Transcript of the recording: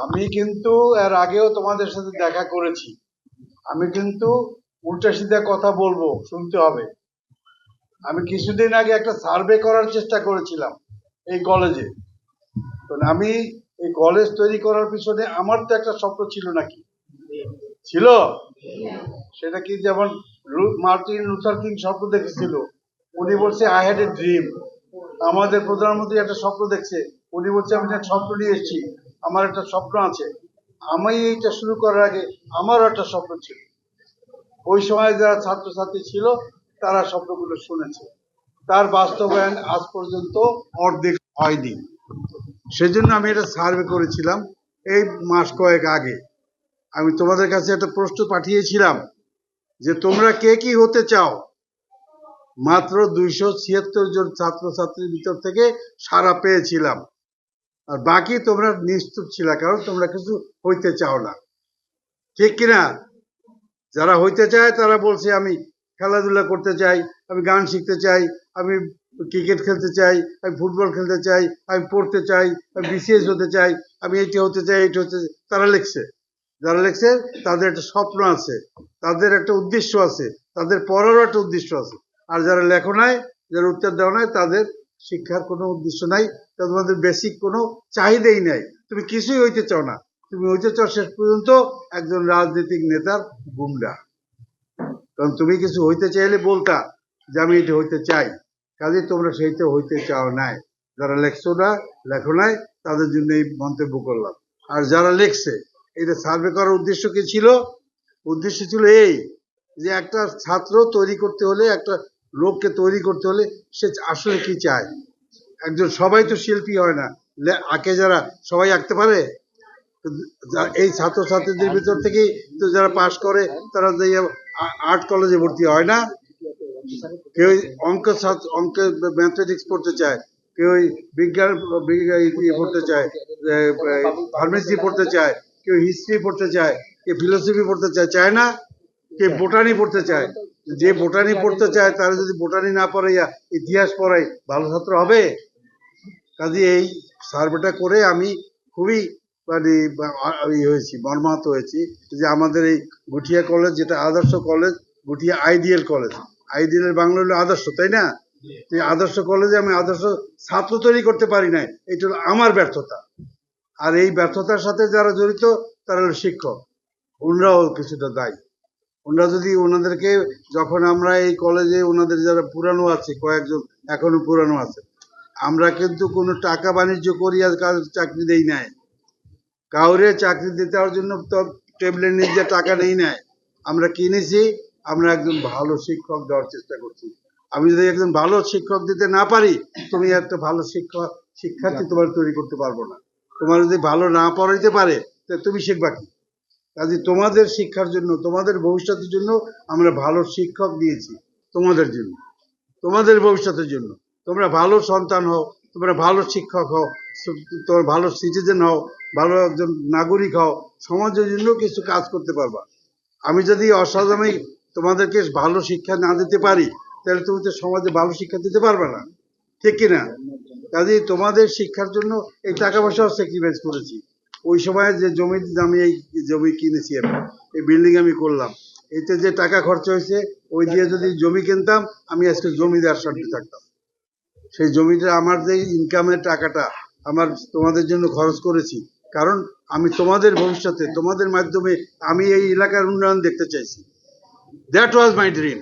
আমি কিন্তু এর আগেও তোমাদের সাথে দেখা করেছি। আমি কিন্তু উল্টা সিধা কথা বলবো, শুনতে হবে। আমি কিছুদিন আগে একটা সার্ভে করার চেষ্টা করেছিলাম এই কলেজে। তো আমি এই কলেজ তৈরি করার পিছনে আমার তো একটা স্বপ্ন ছিল নাকি, ছিল? সেটা কি, যেমন মার্টিন লুথার কিং স্বপ্ন দেখেছিল, উনি বলছে আই হ্যাড এ ড্রিম। আমাদের প্রধানমন্ত্রী একটা স্বপ্ন দেখছে, উনি বলছে আমি একটা স্বপ্ন নিয়ে এসেছি, আমার একটা স্বপ্ন আছে। আমি এইটা শুরু করার আগে আমারও একটা স্বপ্ন ছিল। ওই সময় যারা ছাত্রছাত্রী ছিল তারা স্বপ্নগুলো শুনেছে, তার বাস্তবায়ন আজ পর্যন্ত অর্ধেক হয়নি। সেজন্য আমি এটা সার্ভে করেছিলাম এই মাস কয়েক আগে। আমি তোমাদের কাছে একটা প্রশ্ন পাঠিয়েছিলাম যে তোমরা কে কি হতে চাও। মাত্র 276 জন ছাত্রছাত্রীর ভিতর থেকে সাড়া পেয়েছিলাম, আর বাকি তোমরা নিশ্চুপ ছিল, কারণ তোমরা কিছু হইতে চাও না, ঠিক কিনা? যারা হইতে চায় তারা বলছে আমি খেলাধুলা করতে চাই, আমি গান শিখতে চাই, আমি ক্রিকেট খেলতে চাই, আমি ফুটবল খেলতে চাই, আমি পড়তে চাই, আমি বিসিএস হতে চাই, আমি এইটা হতে চাই, এইটা হতে চাই। তারা লিখছে, যারা লিখছে তাদের একটা স্বপ্ন আছে, তাদের একটা উদ্দেশ্য আছে, তাদের পড়ারও একটা উদ্দেশ্য আছে। আর যারা লেখো নাই, যারা উত্তর দেওয়া নাই, তাদের শিক্ষার কোনো উদ্দেশ্য নাই, তোমাদের বেসিক কোনো চাহিদাই নাই। তুমি কিছুই হইতে চাও না, তুমি হইতে চাও শেষ পর্যন্ত একজন রাজনৈতিক নেতার গুন্ডা। কারণ তুমি কিছু হইতে চাইলে বলতা যে আমি এটা হইতে চাই, কাজে তোমরা সেইটা হইতে চাও নাই। যারা লেখছো না, লেখো নাই, তাদের জন্য এই মন্তব্য করলাম। আর যারা লেখছে, এটা সার্ভে করার উদ্দেশ্য কি ছিল? উদ্দেশ্য ছিল এই যে একটা ছাত্র তৈরি করতে হলে, একটা লোককে তৈরি করতে হলে সে আসলে কি চায়। একজন, সবাই তো শিল্পী হয় না, আঁকে যারা সবাই আঁকতে পারে? এই ছাত্রছাত্রীদের ভিতর থেকেই তো যারা পাশ করে তারা আর্ট কলেজে ভর্তি হয় না। কেউ অঙ্ক ম্যাথমেটিক্স পড়তে চায়, কেউ বিজ্ঞান পড়তে চায়, ফার্মেসি পড়তে চায়, কেউ হিস্ট্রি পড়তে চায়, কেউ ফিলোসফি পড়তে চায়, চায় না? কেউ বোটানি পড়তে চায়। যে বোটানি পড়তে চায় তারা যদি বোটানি না পড়াইয়া ইতিহাস পড়াই, ভালো ছাত্র হবে? কাজে এই সার্ভেটা করে আমি খুবই মানে হয়েছি, মর্মাহত হয়েছি যে আমাদের এই গুঠিয়া কলেজ, যেটা আদর্শ কলেজ, গুঠিয়া আইডিয়াল কলেজ, আইডিয়ালের বাংলা হলো আদর্শ, তাই না? এই আদর্শ কলেজে আমি আদর্শ ছাত্র তৈরি করতে পারি নাই, এটা হলো আমার ব্যর্থতা। আর এই ব্যর্থতার সাথে যারা জড়িত তারা হলো শিক্ষক, ওনারাও কিছুটা দায়ী। ওনারা যদি ওনাদেরকে, যখন আমরা এই কলেজে ওনাদের যারা পুরানো আছে, কয়েকজন এখনো পুরানো আছে, আমরা কিন্তু কোনো টাকা বাণিজ্য করি আর চাকরি দেই নাই। কাউরে চাকরি দেওয়ার জন্য তো টেবিলের নিচে টাকা নেই নাই, আমরা কিনেছি। আমরা একজন ভালো শিক্ষক দেওয়ার চেষ্টা করছি। আমি যদি একজন ভালো শিক্ষক দিতে না পারি, তুমি একটা ভালো শিক্ষার্থী তোমার তৈরি করতে পারবো না। তোমার যদি ভালো না পড়াইতে পারে, তুমি শিখবা কি? কাজে তোমাদের শিক্ষার জন্য, তোমাদের ভবিষ্যতের জন্য আমরা ভালো শিক্ষক দিয়েছি, তোমাদের জন্য, তোমাদের ভবিষ্যতের জন্য। তোমরা ভালো সন্তান হও, তোমরা ভালো শিক্ষক হও, তোমরা ভালো সিটিজেন হও, ভালো একজন নাগরিক হও, সমাজের জন্য কিছু কাজ করতে পারবা। আমি যদি অসাধারণ তোমাদেরকে ভালো শিক্ষা না দিতে পারি, তাহলে তুমি তো সমাজে ভালো শিক্ষা দিতে পারবে না, ঠিক কিনা? কাজে তোমাদের শিক্ষার জন্য এই টাকা পয়সাও স্যাক্রিফাইস করেছি। ওই সময় যে জমি, আমি এই জমি কিনেছি, এই বিল্ডিং আমি করলাম, এতে যে টাকা খরচা হয়েছে, ওই দিয়ে যদি জমি কিনতাম, আমি আজকে জমিদার শান্তি থাকতাম। সেই জমিটা, আমার যে ইনকামের টাকাটা আমার তোমাদের জন্য খরচ করেছি, কারণ আমি তোমাদের ভবিষ্যতে, তোমাদের মাধ্যমে আমি এই এলাকার উন্নয়ন দেখতে চাইছি। That was my dream.